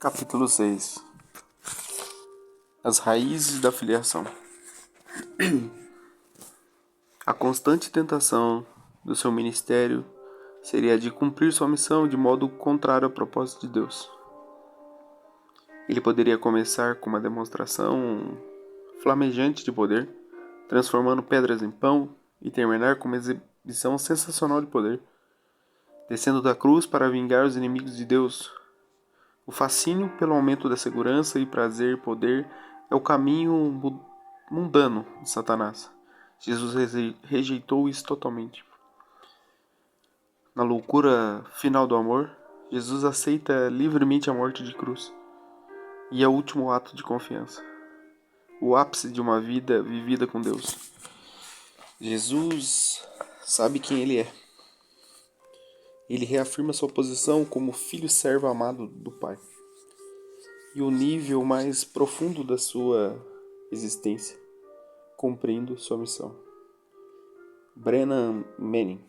Capítulo 6. As raízes da filiação. A constante tentação do seu ministério seria a de cumprir sua missão de modo contrário ao propósito de Deus. Ele poderia começar com uma demonstração flamejante de poder, transformando pedras em pão, e terminar com uma exibição sensacional de poder, descendo da cruz para vingar os inimigos de Deus. O fascínio pelo aumento da segurança e prazer e poder é o caminho mundano de Satanás. Jesus rejeitou isso totalmente. Na loucura final do amor, Jesus aceita livremente a morte de cruz. E é o último ato de confiança. O ápice de uma vida vivida com Deus. Jesus sabe quem Ele é. Ele reafirma sua posição como filho servo amado do Pai. E o nível mais profundo da sua existência, cumprindo sua missão. Brennan Manning.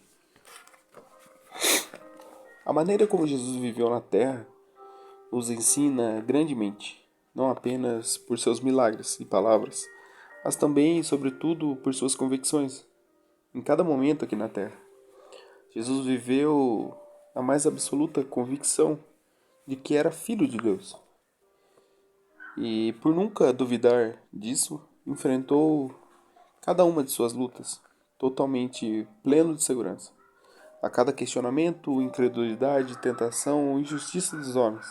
A maneira como Jesus viveu na Terra nos ensina grandemente, não apenas por seus milagres e palavras, mas também, sobretudo, por suas convicções, em cada momento aqui na Terra. Jesus viveu a mais absoluta convicção de que era filho de Deus. E, por nunca duvidar disso, enfrentou cada uma de suas lutas, totalmente pleno de segurança. A cada questionamento, incredulidade, tentação ou injustiça dos homens,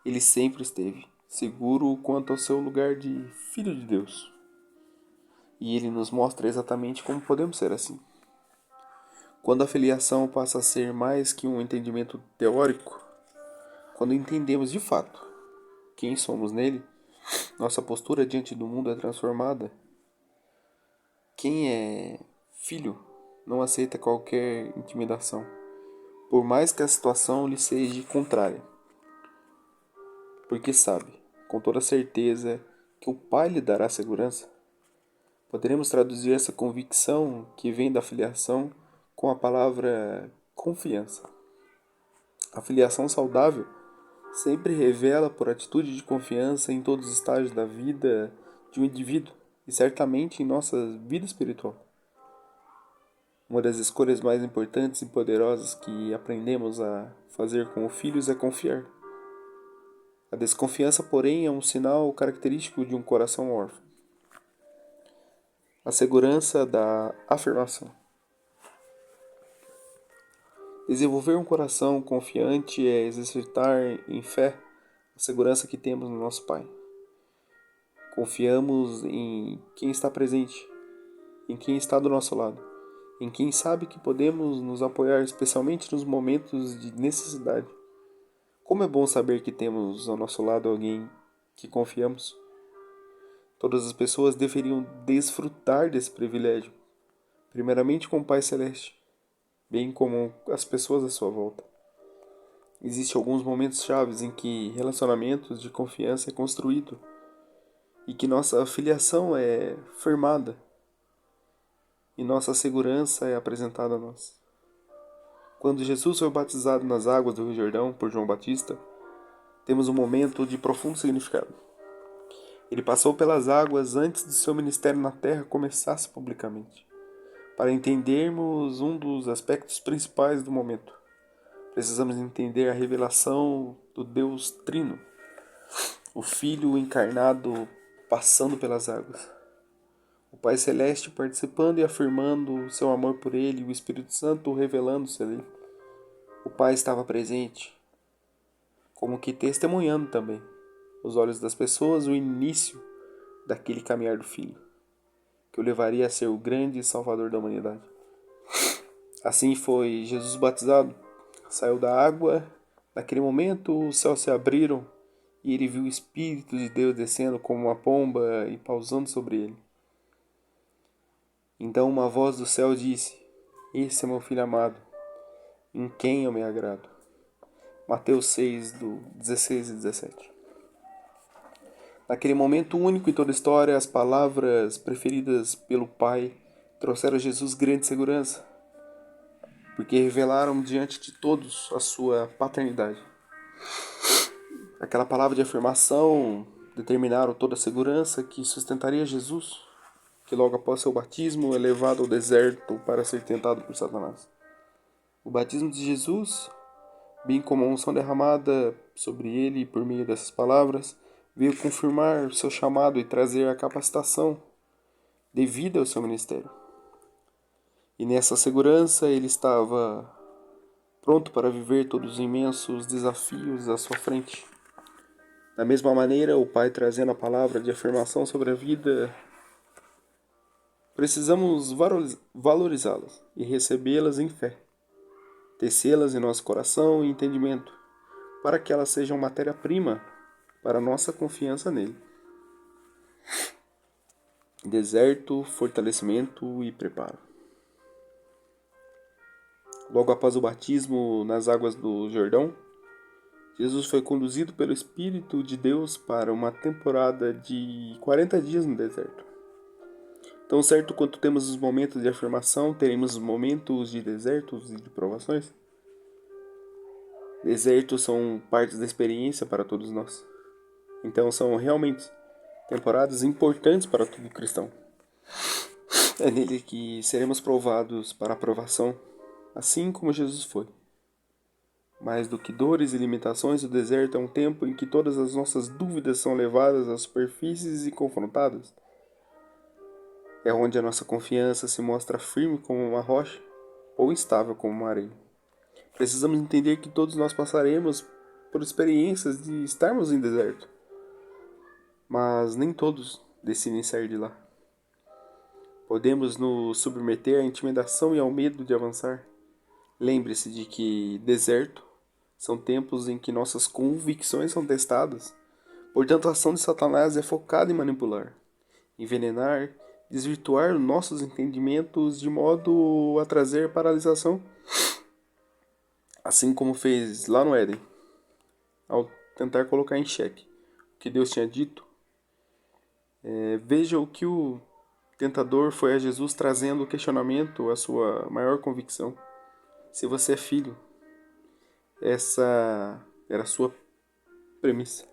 ele sempre esteve seguro quanto ao seu lugar de filho de Deus. E ele nos mostra exatamente como podemos ser assim. Quando a filiação passa a ser mais que um entendimento teórico, quando entendemos de fato quem somos nele, nossa postura diante do mundo é transformada. Quem é filho não aceita qualquer intimidação, por mais que a situação lhe seja contrária, porque sabe, com toda certeza, que o Pai lhe dará segurança. Poderemos traduzir essa convicção que vem da filiação com a palavra confiança. A filiação saudável sempre revela por atitude de confiança em todos os estágios da vida de um indivíduo e certamente em nossa vida espiritual. Uma das escolhas mais importantes e poderosas que aprendemos a fazer com os filhos é confiar. A desconfiança, porém, é um sinal característico de um coração órfão. A segurança da afirmação. Desenvolver um coração confiante é exercitar em fé a segurança que temos no nosso Pai. Confiamos em quem está presente, em quem está do nosso lado, em quem sabe que podemos nos apoiar especialmente nos momentos de necessidade. Como é bom saber que temos ao nosso lado alguém que confiamos. Todas as pessoas deveriam desfrutar desse privilégio, primeiramente com o Pai Celeste, bem como as pessoas à sua volta. Existem alguns momentos chaves em que relacionamentos de confiança é construído e que nossa filiação é firmada e nossa segurança é apresentada a nós. Quando Jesus foi batizado nas águas do Rio Jordão por João Batista, temos um momento de profundo significado. Ele passou pelas águas antes de seu ministério na terra começasse publicamente. Para entendermos um dos aspectos principais do momento, precisamos entender a revelação do Deus Trino, o Filho encarnado passando pelas águas, o Pai Celeste participando e afirmando seu amor por ele, e o Espírito Santo revelando-se ali. O Pai estava presente, como que testemunhando também, aos olhos das pessoas, o início daquele caminhar do Filho, que o levaria a ser o grande Salvador da humanidade. Assim foi Jesus batizado, saiu da água, naquele momento os céus se abriram e ele viu o Espírito de Deus descendo como uma pomba e pausando sobre ele. Então uma voz do céu disse: "Esse é meu Filho amado, em quem eu me agrado." Mateus 6, do 16 e 17. Naquele momento único em toda a história, as palavras preferidas pelo Pai trouxeram a Jesus grande segurança, porque revelaram diante de todos a sua paternidade. Aquela palavra de afirmação determinaram toda a segurança que sustentaria Jesus, que logo após seu batismo é levado ao deserto para ser tentado por Satanás. O batismo de Jesus, bem como a unção derramada sobre ele por meio dessas palavras, veio confirmar seu chamado e trazer a capacitação devida ao seu ministério. E nessa segurança ele estava pronto para viver todos os imensos desafios à sua frente. Da mesma maneira, o Pai trazendo a palavra de afirmação sobre a vida, precisamos valorizá-las e recebê-las em fé, tecê-las em nosso coração e entendimento, para que elas sejam matéria-prima para nossa confiança nele. Deserto, fortalecimento e preparo. Logo após o batismo nas águas do Jordão, Jesus foi conduzido pelo Espírito de Deus para uma temporada de 40 dias no deserto. Tão certo quanto temos os momentos de afirmação, teremos os momentos de desertos e de provações. Desertos são partes da experiência para todos nós. Então são realmente temporadas importantes para todo cristão. É nele que seremos provados para a aprovação, assim como Jesus foi. Mais do que dores e limitações, o deserto é um tempo em que todas as nossas dúvidas são levadas às superfícies e confrontadas. É onde a nossa confiança se mostra firme como uma rocha ou instável como uma areia. Precisamos entender que todos nós passaremos por experiências de estarmos em deserto, mas nem todos decidem sair de lá. Podemos nos submeter à intimidação e ao medo de avançar. Lembre-se de que deserto são tempos em que nossas convicções são testadas. Portanto, a ação de Satanás é focada em manipular, envenenar, desvirtuar nossos entendimentos de modo a trazer paralisação, assim como fez lá no Éden, ao tentar colocar em xeque o que Deus tinha dito. Veja o que o tentador foi a Jesus trazendo o questionamento à sua maior convicção. Se você é filho, essa era a sua premissa.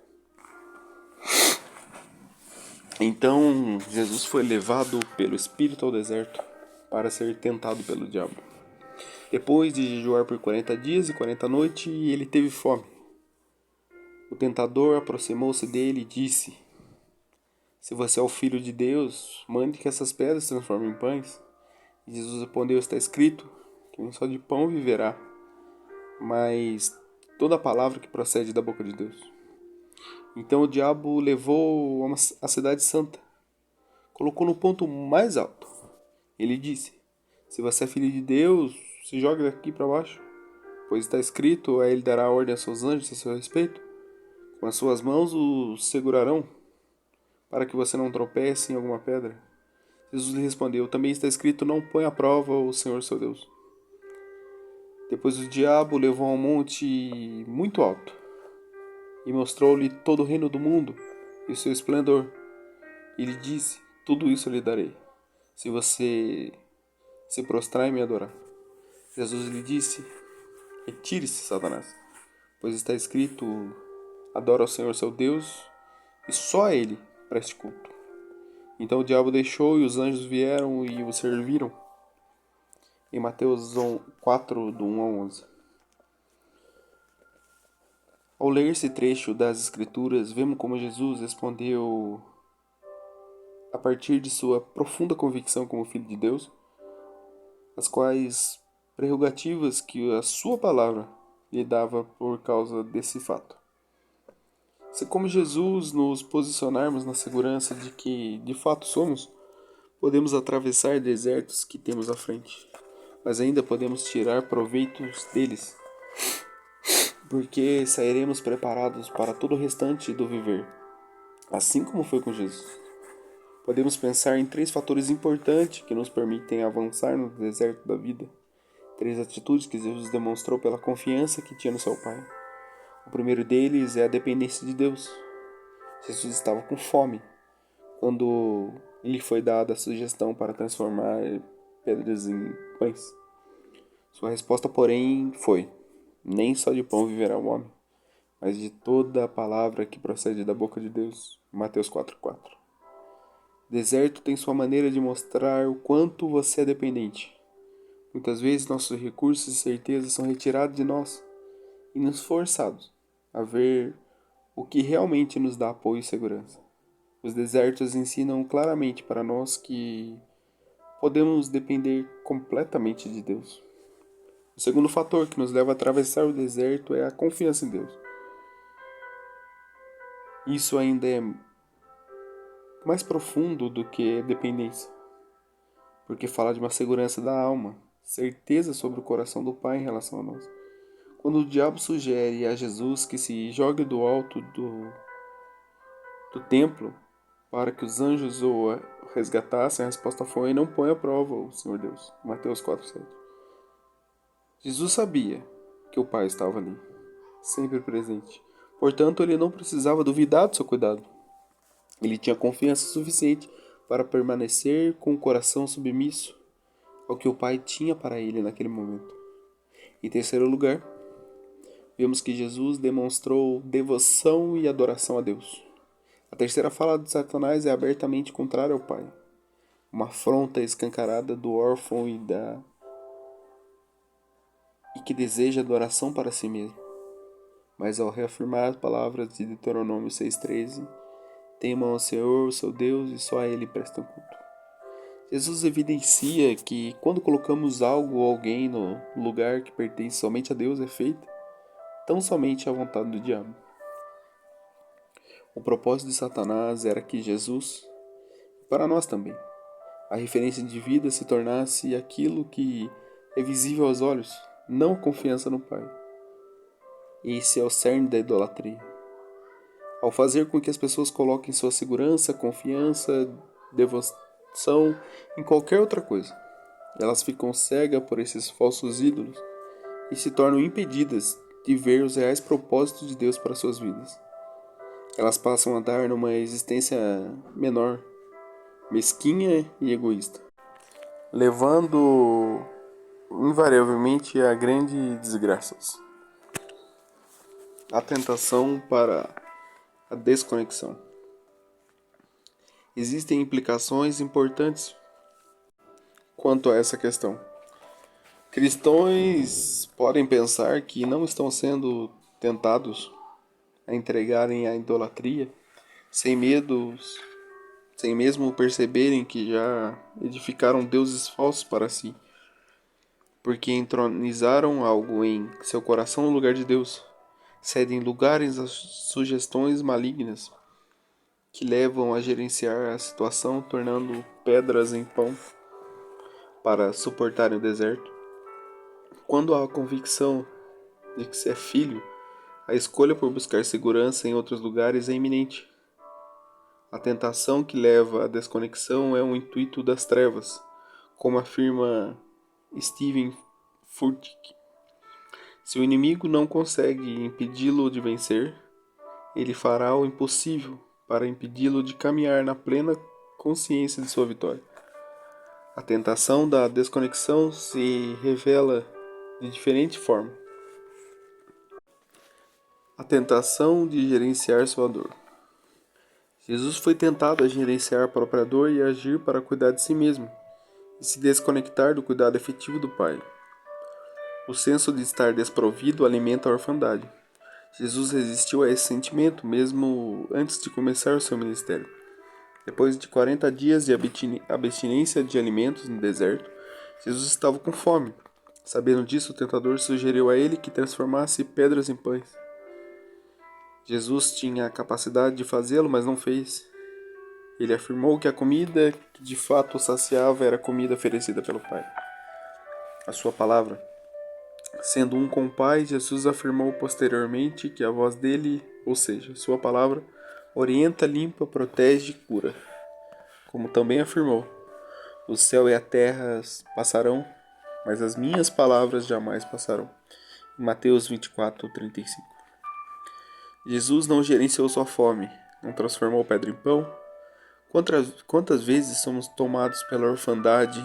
Então, Jesus foi levado pelo Espírito ao deserto para ser tentado pelo diabo. Depois de jejuar por 40 dias e 40 noites, ele teve fome. O tentador aproximou-se dele e disse: Se você é o Filho de Deus, mande que essas pedras se transformem em pães. E Jesus respondeu: Está escrito que nem só de pão viverá, mas toda a palavra que procede da boca de Deus. Então o diabo levou a cidade santa, colocou no ponto mais alto. Ele disse: Se você é filho de Deus, se jogue daqui para baixo, pois está escrito: Ele dará ordem a seus anjos a seu respeito. Com as suas mãos o segurarão, para que você não tropece em alguma pedra. Jesus lhe respondeu: Também está escrito: Não põe à prova o Senhor seu Deus. Depois o diabo o levou a um monte muito alto e mostrou-lhe todo o reino do mundo e o seu esplendor. E lhe disse: Tudo isso eu lhe darei, se você se prostrar e me adorar. Jesus lhe disse: Retire-se, Satanás, pois está escrito: Adora ao Senhor seu Deus e só a Ele preste culto. Então o diabo deixou e os anjos vieram e o serviram. Em Mateus 4, do 1 ao 11. Ao ler esse trecho das Escrituras, vemos como Jesus respondeu a partir de sua profunda convicção como Filho de Deus, as quais prerrogativas que a sua palavra lhe dava por causa desse fato. Se como Jesus nos posicionarmos na segurança de que de fato somos, podemos atravessar desertos que temos à frente, mas ainda podemos tirar proveitos deles, porque sairemos preparados para todo o restante do viver, assim como foi com Jesus. Podemos pensar em 3 fatores importantes que nos permitem avançar no deserto da vida. 3 atitudes que Jesus demonstrou pela confiança que tinha no seu Pai. O primeiro deles é a dependência de Deus. Jesus estava com fome quando lhe foi dada a sugestão para transformar pedras em pães. Sua resposta, porém, foi: Nem só de pão viverá o homem, mas de toda a palavra que procede da boca de Deus. Mateus 4:4. Deserto tem sua maneira de mostrar o quanto você é dependente. Muitas vezes nossos recursos e certezas são retirados de nós e nos forçados a ver o que realmente nos dá apoio e segurança. Os desertos ensinam claramente para nós que podemos depender completamente de Deus. O segundo fator que nos leva a atravessar o deserto é a confiança em Deus. Isso ainda é mais profundo do que dependência, porque fala de uma segurança da alma, certeza sobre o coração do Pai em relação a nós. Quando o diabo sugere a Jesus que se jogue do alto do templo para que os anjos o resgatassem, a resposta foi: não põe à prova o Senhor Deus. Mateus 4:7. Jesus sabia que o Pai estava ali, sempre presente. Portanto, ele não precisava duvidar do seu cuidado. Ele tinha confiança suficiente para permanecer com o coração submisso ao que o Pai tinha para ele naquele momento. Em terceiro lugar, vemos que Jesus demonstrou devoção e adoração a Deus. A terceira fala de Satanás é abertamente contrária ao Pai, uma afronta escancarada do órfão e que deseja adoração para si mesmo. Mas ao reafirmar as palavras de Deuteronômio 6,13, temam ao Senhor, o seu Deus, e só a Ele prestam culto. Jesus evidencia que quando colocamos algo ou alguém no lugar que pertence somente a Deus é feita tão somente à vontade do diabo. O propósito de Satanás era que Jesus, para nós também, a referência de vida se tornasse aquilo que é visível aos olhos, não a confiança no Pai. Esse é o cerne da idolatria. Ao fazer com que as pessoas coloquem sua segurança, confiança, devoção em qualquer outra coisa, elas ficam cegas por esses falsos ídolos e se tornam impedidas de ver os reais propósitos de Deus para suas vidas. Elas passam a dar numa existência menor, mesquinha e egoísta, levando invariavelmente a grandes desgraças. A tentação para a desconexão. Existem implicações importantes quanto a essa questão. Cristãos podem pensar que não estão sendo tentados a entregarem a idolatria sem medos, sem mesmo perceberem que já edificaram deuses falsos para si, porque entronizaram algo em seu coração no lugar de Deus, cedem lugares às sugestões malignas que levam a gerenciar a situação, tornando pedras em pão para suportarem o deserto. Quando há a convicção de que se é filho, a escolha por buscar segurança em outros lugares é iminente. A tentação que leva à desconexão é um intuito das trevas, como afirma Steven Furtick. Se o inimigo não consegue impedi-lo de vencer, ele fará o impossível para impedi-lo de caminhar na plena consciência de sua vitória. A tentação da desconexão se revela de diferente forma. A tentação de gerenciar sua dor. Jesus foi tentado a gerenciar a própria dor e agir para cuidar de si mesmo, e se desconectar do cuidado efetivo do Pai. O senso de estar desprovido alimenta a orfandade. Jesus resistiu a esse sentimento, mesmo antes de começar o seu ministério. Depois de 40 dias de abstinência de alimentos no deserto, Jesus estava com fome. Sabendo disso, o tentador sugeriu a ele que transformasse pedras em pães. Jesus tinha a capacidade de fazê-lo, mas não fez. Ele afirmou que a comida que de fato o saciava era a comida oferecida pelo Pai. A sua palavra. Sendo um com o Pai, Jesus afirmou posteriormente que a voz dele, ou seja, sua palavra, orienta, limpa, protege e cura. Como também afirmou: o céu e a terra passarão, mas as minhas palavras jamais passarão. Em Mateus 24:35. Jesus não gerenciou sua fome, não transformou pedra em pão. Quantas vezes somos tomados pela orfandade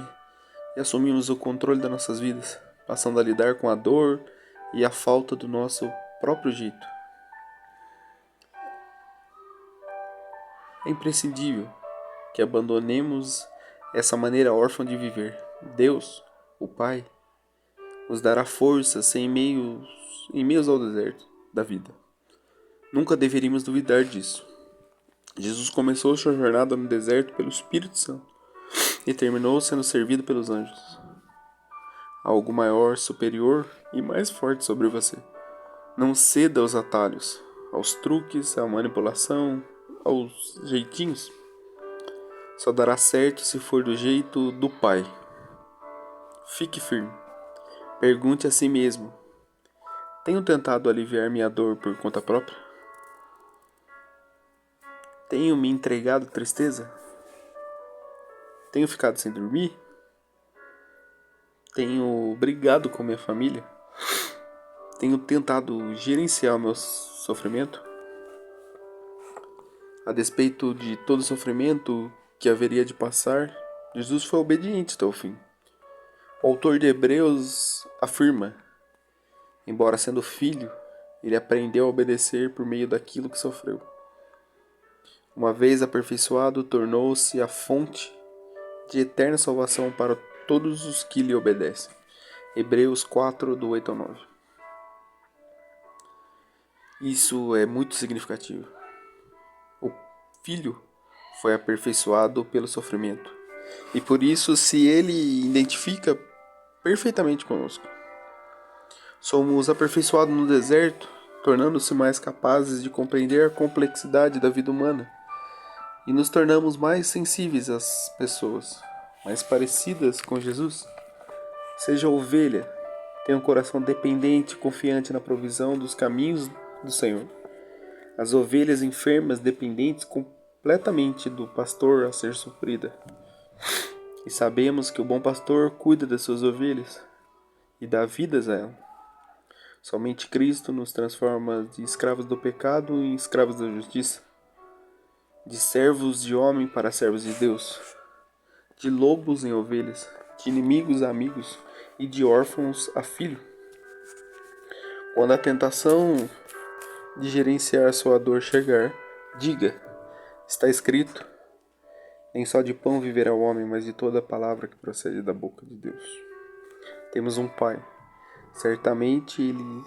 e assumimos o controle das nossas vidas, passando a lidar com a dor e a falta do nosso próprio jeito? É imprescindível que abandonemos essa maneira órfã de viver. Deus, o Pai, nos dará forças em meios ao deserto da vida. Nunca deveríamos duvidar disso. Jesus começou sua jornada no deserto pelo Espírito Santo e terminou sendo servido pelos anjos. Algo maior, superior e mais forte sobre você. Não ceda aos atalhos, aos truques, à manipulação, aos jeitinhos. Só dará certo se for do jeito do Pai. Fique firme. Pergunte a si mesmo: tenho tentado aliviar minha dor por conta própria? Tenho me entregado à tristeza? Tenho ficado sem dormir? Tenho brigado com minha família? Tenho tentado gerenciar o meu sofrimento? A despeito de todo o sofrimento que haveria de passar, Jesus foi obediente até o fim. O autor de Hebreus afirma: embora sendo filho, ele aprendeu a obedecer por meio daquilo que sofreu. Uma vez aperfeiçoado, tornou-se a fonte de eterna salvação para todos os que lhe obedecem. Hebreus 4, do 8 ao 9. Isso é muito significativo. O filho foi aperfeiçoado pelo sofrimento. E por isso se ele identifica perfeitamente conosco. Somos aperfeiçoados no deserto, tornando-se mais capazes de compreender a complexidade da vida humana. E nos tornamos mais sensíveis às pessoas, mais parecidas com Jesus. Seja ovelha, tenha um coração dependente e confiante na provisão dos caminhos do Senhor. As ovelhas enfermas dependentes completamente do pastor a ser sofrida. E sabemos que o bom pastor cuida das suas ovelhas e dá vidas a elas. Somente Cristo nos transforma de escravos do pecado em escravos da justiça, de servos de homem para servos de Deus, de lobos em ovelhas, de inimigos a amigos e de órfãos a filho. Quando a tentação de gerenciar sua dor chegar, diga: está escrito, nem só de pão viverá o homem, mas de toda a palavra que procede da boca de Deus. Temos um Pai. Certamente Ele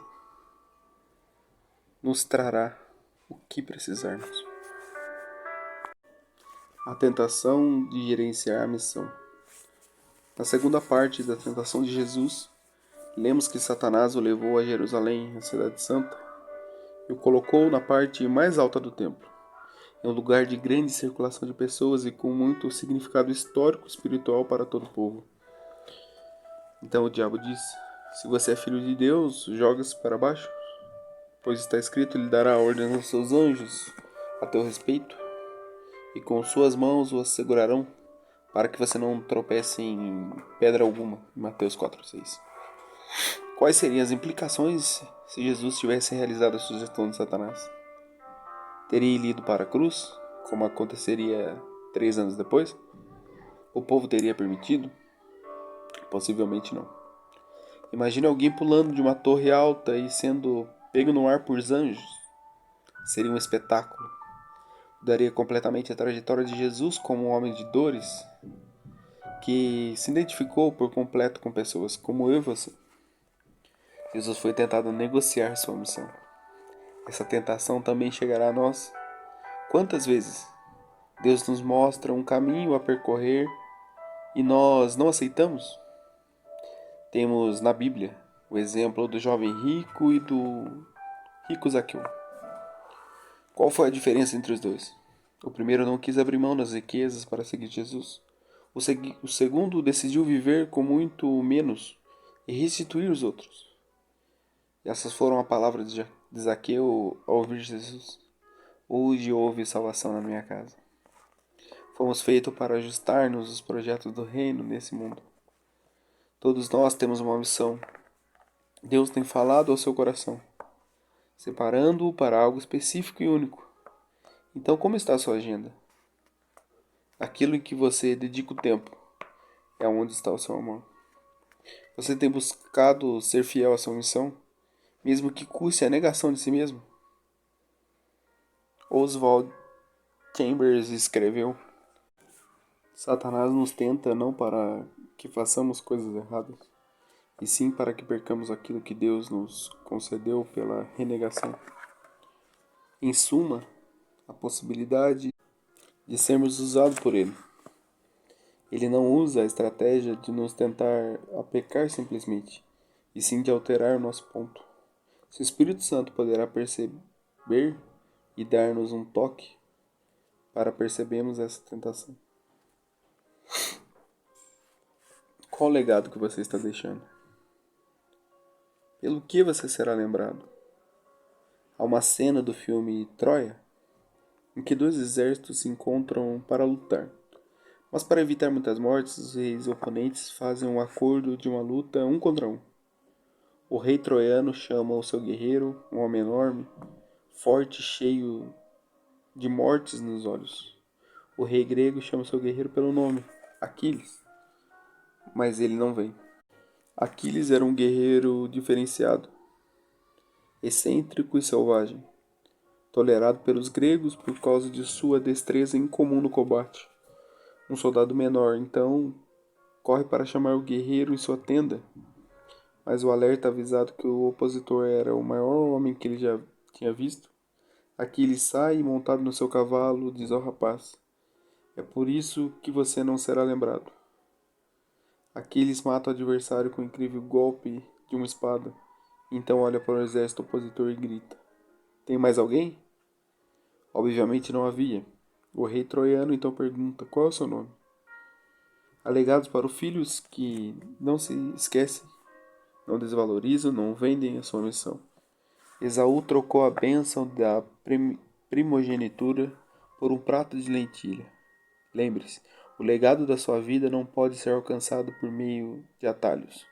nos trará o que precisarmos. A tentação de gerenciar a missão. Na segunda parte da tentação de Jesus, lemos que Satanás o levou a Jerusalém, a cidade santa, e o colocou na parte mais alta do templo, em um lugar de grande circulação de pessoas e com muito significado histórico e espiritual para todo o povo. Então o diabo disse: se você é filho de Deus, joga-se para baixo, pois está escrito, ele dará ordens aos seus anjos a teu respeito, e com suas mãos o segurarão, para que você não tropece em pedra alguma. Mateus 4:6. Quais seriam as implicações se Jesus tivesse realizado a sugestão de Satanás? Teria ele ido para a cruz, como aconteceria 3 anos depois? O povo teria permitido? Possivelmente não. Imagine alguém pulando de uma torre alta e sendo pego no ar por anjos. Seria um espetáculo. Mudaria completamente a trajetória de Jesus como um homem de dores, que se identificou por completo com pessoas como eu e você. Jesus foi tentado negociar sua missão. Essa tentação também chegará a nós. Quantas vezes Deus nos mostra um caminho a percorrer e nós não aceitamos? Temos na Bíblia o exemplo do jovem rico e do rico Zaqueu. Qual foi a diferença entre os dois? O primeiro não quis abrir mão das riquezas para seguir Jesus. O segundo decidiu viver com muito menos e restituir os outros. E essas foram as palavras de Zaqueu ao ouvir Jesus. Hoje houve salvação na minha casa. Fomos feitos para ajustar-nos aos projetos do reino nesse mundo. Todos nós temos uma missão. Deus tem falado ao seu coração, separando-o para algo específico e único. Então, como está a sua agenda? Aquilo em que você dedica o tempo é onde está o seu amor. Você tem buscado ser fiel à sua missão, mesmo que custe a negação de si mesmo? Oswald Chambers escreveu: Satanás nos tenta não para que façamos coisas erradas, e sim para que percamos aquilo que Deus nos concedeu pela renegação. Em suma, a possibilidade de sermos usados por Ele. Ele não usa a estratégia de nos tentar a pecar simplesmente, e sim de alterar o nosso ponto. Se o Espírito Santo poderá perceber e dar-nos um toque para percebermos essa tentação. Qual o legado que você está deixando? Pelo que você será lembrado? Há uma cena do filme Troia, em que dois exércitos se encontram para lutar. Mas para evitar muitas mortes, os reis oponentes fazem um acordo de uma luta um contra um. O rei troiano chama o seu guerreiro, um homem enorme, forte, cheio de mortes nos olhos. O rei grego chama o seu guerreiro pelo nome, Aquiles, mas ele não vem. Aquiles era um guerreiro diferenciado, excêntrico e selvagem, tolerado pelos gregos por causa de sua destreza incomum no combate. Um soldado menor, então, corre para chamar o guerreiro em sua tenda, mas o alerta avisado que o opositor era o maior homem que ele já tinha visto. Aquiles sai, montado no seu cavalo, diz ao rapaz: é por isso que você não será lembrado. Aquiles mata o adversário com um incrível golpe de uma espada. Então olha para o exército opositor e grita: tem mais alguém? Obviamente não havia. O rei troiano então pergunta: qual é o seu nome? Alegados para os filhos que não se esquecem, não desvalorizam, não vendem a sua missão. Esaú trocou a bênção da primogenitura por um prato de lentilha. Lembre-se, o legado da sua vida não pode ser alcançado por meio de atalhos.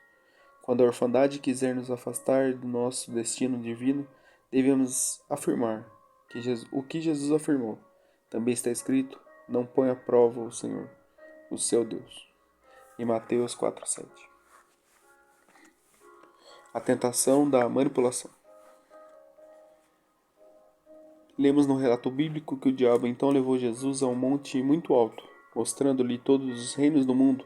Quando a orfandade quiser nos afastar do nosso destino divino, devemos afirmar que o que Jesus afirmou. Também está escrito: não põe à prova o Senhor, o seu Deus. Em Mateus 4:7. A tentação da manipulação. Lemos no relato bíblico que o diabo então levou Jesus a um monte muito alto, mostrando-lhe todos os reinos do mundo,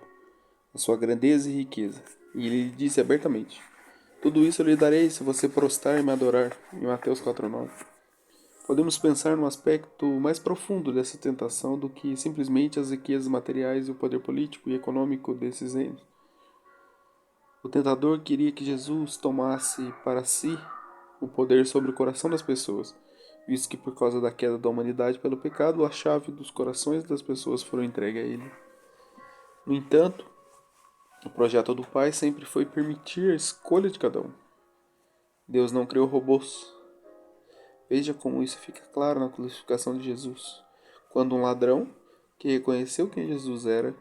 a sua grandeza e riqueza. E ele lhe disse abertamente: tudo isso eu lhe darei se você prostrar e me adorar. Em Mateus 4:9. Podemos pensar no aspecto mais profundo dessa tentação do que simplesmente as riquezas materiais e o poder político e econômico desses reinos. O tentador queria que Jesus tomasse para si o poder sobre o coração das pessoas, visto que por causa da queda da humanidade pelo pecado, a chave dos corações das pessoas foram entregue a ele. No entanto, o projeto do Pai sempre foi permitir a escolha de cada um. Deus não criou robôs. Veja como isso fica claro na crucificação de Jesus. Quando um ladrão, que reconheceu quem Jesus era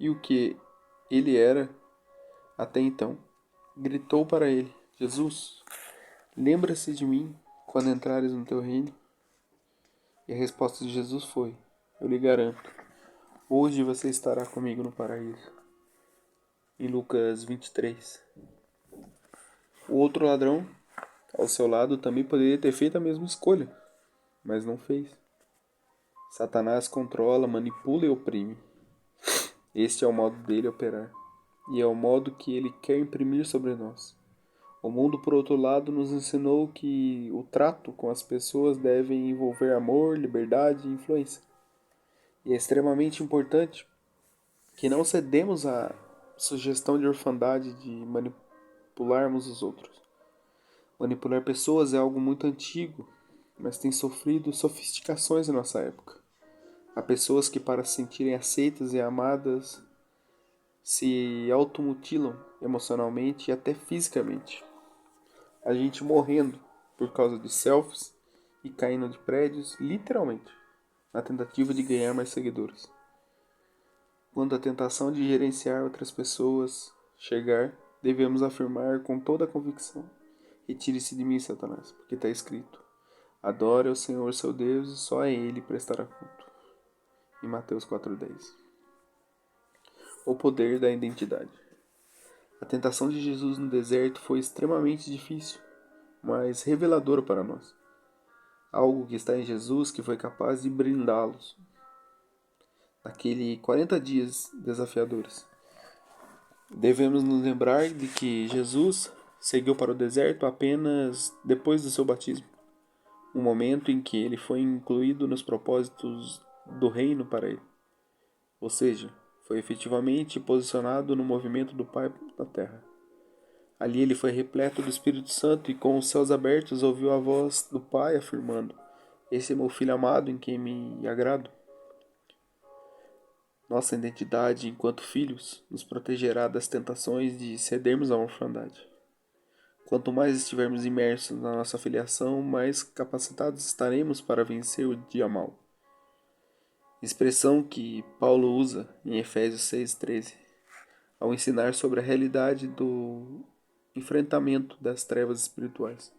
e o que ele era até então, gritou para ele: Jesus, lembra-se de mim quando entrares no teu reino? E a resposta de Jesus foi: eu lhe garanto, hoje você estará comigo no paraíso. Em Lucas 23. O outro ladrão, ao seu lado, também poderia ter feito a mesma escolha, mas não fez. Satanás controla, manipula e oprime. Este é o modo dele operar, e é o modo que ele quer imprimir sobre nós. O mundo, por outro lado, nos ensinou que o trato com as pessoas deve envolver amor, liberdade e influência. E é extremamente importante que não cedemos à sugestão de orfandade de manipularmos os outros. Manipular pessoas é algo muito antigo, mas tem sofrido sofisticações em nossa época. Há pessoas que, para se sentirem aceitas e amadas, se automutilam emocionalmente e até fisicamente. A gente morrendo por causa de selfies e caindo de prédios, literalmente, na tentativa de ganhar mais seguidores. Quando a tentação de gerenciar outras pessoas chegar, devemos afirmar com toda a convicção: retire-se de mim, Satanás, porque está escrito: adore ao Senhor seu Deus e só a Ele prestará culto. Em Mateus 4:10. O poder da identidade. A tentação de Jesus no deserto foi extremamente difícil, mas reveladora para nós. algo que está em Jesus que foi capaz de brindá-los naqueles 40 dias desafiadores. Devemos nos lembrar de que Jesus seguiu para o deserto apenas depois do seu batismo, um momento em que ele foi incluído nos propósitos do reino para ele, ou seja, foi efetivamente posicionado no movimento do Pai na terra. Ali ele foi repleto do Espírito Santo e com os céus abertos ouviu a voz do Pai afirmando: "Esse é meu Filho amado em quem me agrado." Nossa identidade enquanto filhos nos protegerá das tentações de cedermos à orfandade. Quanto mais estivermos imersos na nossa filiação, mais capacitados estaremos para vencer o dia mau. Expressão que Paulo usa em Efésios 6,13, ao ensinar sobre a realidade do enfrentamento das trevas espirituais.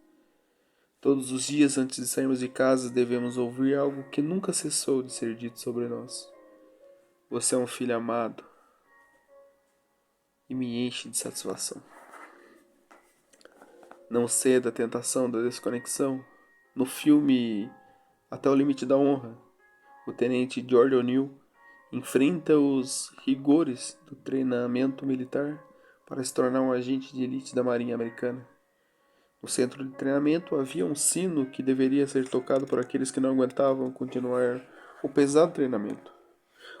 Todos os dias antes de sairmos de casa devemos ouvir algo que nunca cessou de ser dito sobre nós. Você é um filho amado e me enche de satisfação. Não ceda à tentação da desconexão. No filme Até o Limite da Honra, o tenente George O'Neill enfrenta os rigores do treinamento militar para se tornar um agente de elite da Marinha Americana. No centro de treinamento havia um sino que deveria ser tocado por aqueles que não aguentavam continuar o pesado treinamento.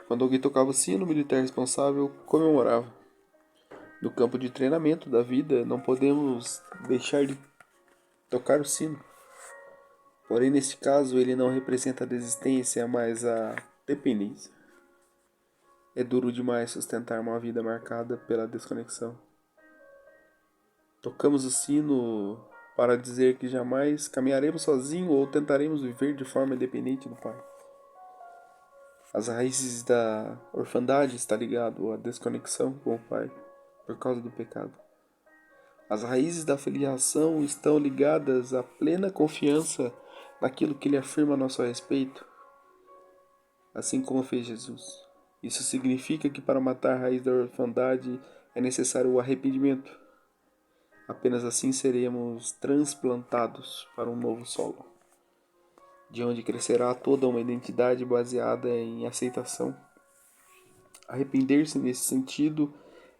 Quando alguém tocava o sino, o militar responsável comemorava. No campo de treinamento da vida, não podemos deixar de tocar o sino. Porém, neste caso, ele não representa a desistência, mas a dependência. É duro demais sustentar uma vida marcada pela desconexão. Tocamos o sino para dizer que jamais caminharemos sozinhos ou tentaremos viver de forma independente do Pai. As raízes da orfandade está ligado à desconexão com o Pai por causa do pecado. As raízes da filiação estão ligadas à plena confiança naquilo que Ele afirma a nosso respeito, assim como fez Jesus. Isso significa que para matar a raiz da orfandade é necessário o arrependimento. Apenas assim seremos transplantados para um novo solo, de onde crescerá toda uma identidade baseada em aceitação. Arrepender-se nesse sentido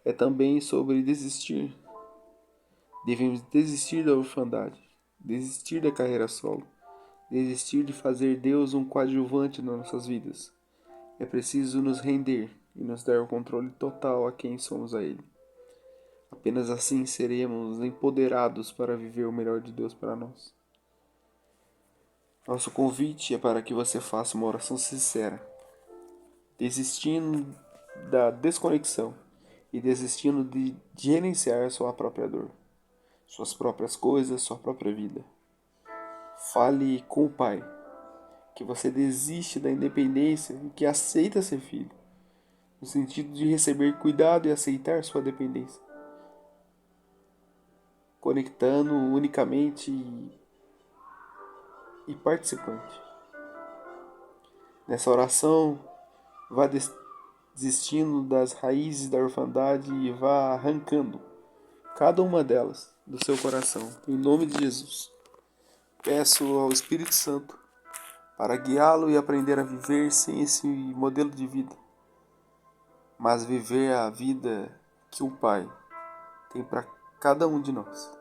é também sobre desistir. Devemos desistir da orfandade, desistir da carreira solo, desistir de fazer Deus um coadjuvante nas nossas vidas. É preciso nos render e nos dar o controle total a quem somos a Ele. Apenas assim seremos empoderados para viver o melhor de Deus para nós. Nosso convite é para que você faça uma oração sincera, desistindo da desconexão e desistindo de gerenciar sua própria dor, suas próprias coisas, sua própria vida. Fale com o Pai que você desiste da independência e que aceita ser filho, no sentido de receber cuidado e aceitar sua dependência, conectando unicamente e participante. Nessa oração, vá desistindo das raízes da orfandade e vá arrancando cada uma delas do seu coração, em nome de Jesus. Peço ao Espírito Santo para guiá-lo e aprender a viver sem esse modelo de vida, mas viver a vida que o Pai tem para cada um de nós.